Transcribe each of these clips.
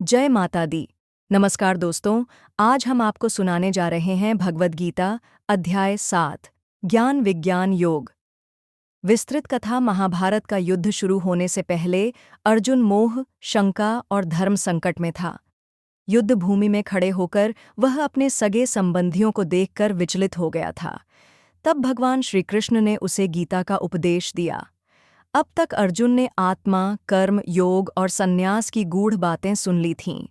जय माता दी। नमस्कार दोस्तों, आज हम आपको सुनाने जा रहे हैं भगवद गीता अध्याय 7 ज्ञान विज्ञान योग। विस्तृत कथा। महाभारत का युद्ध शुरू होने से पहले अर्जुन मोह, शंका और धर्म संकट में था। युद्ध भूमि में खड़े होकर वह अपने सगे संबंधियों को देखकर विचलित हो गया था। तब भगवान श्री कृष्ण ने उसे गीता का उपदेश दिया। अब तक अर्जुन ने आत्मा, कर्म, योग और संन्यास की गूढ़ बातें सुन ली थीं।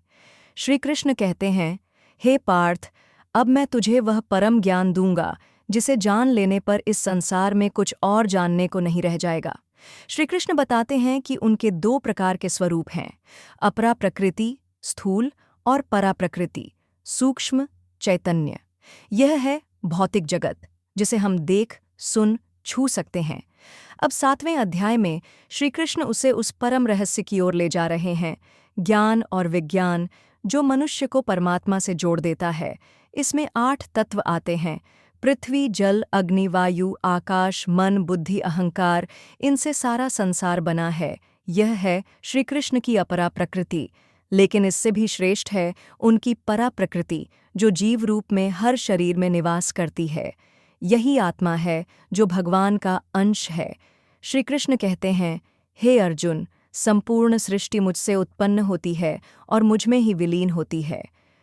श्री कृष्ण कहते हैं, हे पार्थ, अब मैं तुझे वह परम ज्ञान दूंगा जिसे जान लेने पर इस संसार में कुछ और जानने को नहीं रह जाएगा। श्री कृष्ण बताते हैं कि उनके दो प्रकार के स्वरूप हैं, अपरा प्रकृति स्थूल और परा प्रकृति सूक्ष्म चैतन्य। यह है भौतिक जगत जिसे हम देख, सुन, छू सकते हैं। अब 7वें अध्याय में श्री कृष्ण उसे उस परम रहस्य की ओर ले जा रहे हैं, ज्ञान और विज्ञान, जो मनुष्य को परमात्मा से जोड़ देता है। इसमें 8 तत्व आते हैं: पृथ्वी, जल, अग्नि, वायु, आकाश, मन, बुद्धि, अहंकार। इनसे सारा संसार बना है। यह है श्री कृष्ण की अपरा प्रकृति। लेकिन इससे भी श्रेष्ठ है उनकी परा प्रकृति, जो जीव रूप में हर शरीर में निवास करती है। यही आत्मा है जो भगवान का अंश है। श्री कृष्ण कहते हैं, हे अर्जुन, संपूर्ण सृष्टि मुझसे उत्पन्न होती है और मुझमें ही विलीन होती है।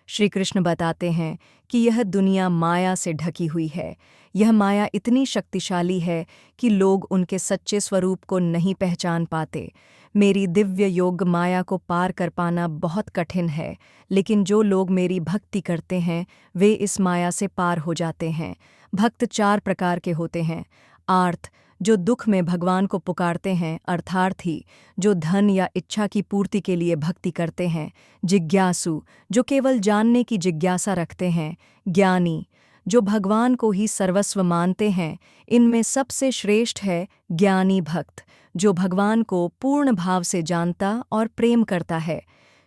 श्री कृष्ण बताते हैं कि यह दुनिया माया से ढकी हुई है। यह माया इतनी शक्तिशाली है कि लोग उनके सच्चे स्वरूप को नहीं पहचान पाते। मेरी दिव्य योग माया को पार कर पाना बहुत कठिन है, लेकिन जो लोग मेरी भक्ति करते हैं वे इस माया से पार हो जाते हैं। भक्त 4 प्रकार के होते हैं: आर्त, जो दुख में भगवान को पुकारते हैं; अर्थार्थी, जो धन या इच्छा की पूर्ति के लिए भक्ति करते हैं; जिज्ञासु, जो केवल जानने की जिज्ञासा रखते हैं; ज्ञानी, जो भगवान को ही सर्वस्व मानते हैं। इनमें सबसे श्रेष्ठ है ज्ञानी भक्त, जो भगवान को पूर्ण भाव से जानता और प्रेम करता है।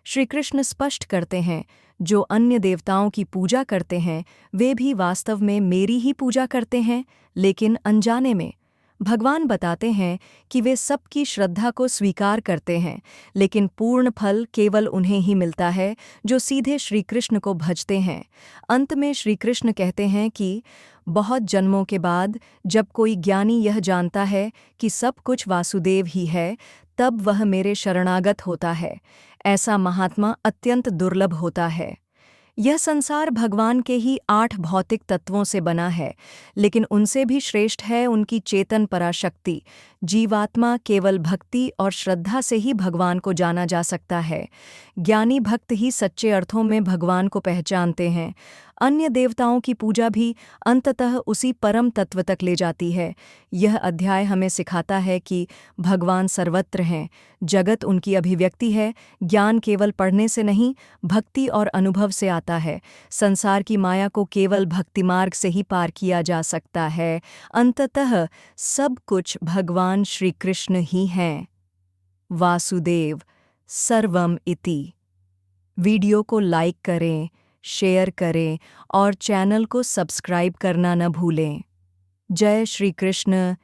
श्री कृष्ण स्पष्ट करते हैं, जो अन्य देवताओं की पूजा करते हैं वे भी वास्तव में मेरी ही पूजा करते हैं, लेकिन अनजाने में। भगवान बताते हैं कि वे सबकी श्रद्धा को स्वीकार करते हैं, लेकिन पूर्ण फल केवल उन्हें ही मिलता है जो सीधे श्री कृष्ण को भजते हैं। अंत में श्री कृष्ण कहते हैं कि बहुत जन्मों के बाद जब कोई ज्ञानी यह जानता है कि सब कुछ वासुदेव ही है, तब वह मेरे शरणागत होता है। ऐसा महात्मा अत्यंत दुर्लभ होता है। यह संसार भगवान के ही 8 भौतिक तत्वों से बना है, लेकिन उनसे भी श्रेष्ठ है उनकी चेतन पराशक्ति। जीवात्मा केवल भक्ति और श्रद्धा से ही भगवान को जाना जा सकता है। ज्ञानी भक्त ही सच्चे अर्थों में भगवान को पहचानते हैं। अन्य देवताओं की पूजा भी अंततः उसी परम तत्व तक ले जाती है। यह अध्याय हमें सिखाता है कि भगवान सर्वत्र हैं, जगत उनकी अभिव्यक्ति है। ज्ञान केवल पढ़ने से नहीं, भक्ति और अनुभव से आता है। संसार की माया को केवल भक्ति मार्ग से ही पार किया जा सकता है। अंततः सब कुछ भगवान श्री कृष्ण ही हैं। वासुदेव सर्वम इति। वीडियो को लाइक करें, शेयर करें और चैनल को सब्सक्राइब करना न भूलें। जय श्री कृष्ण।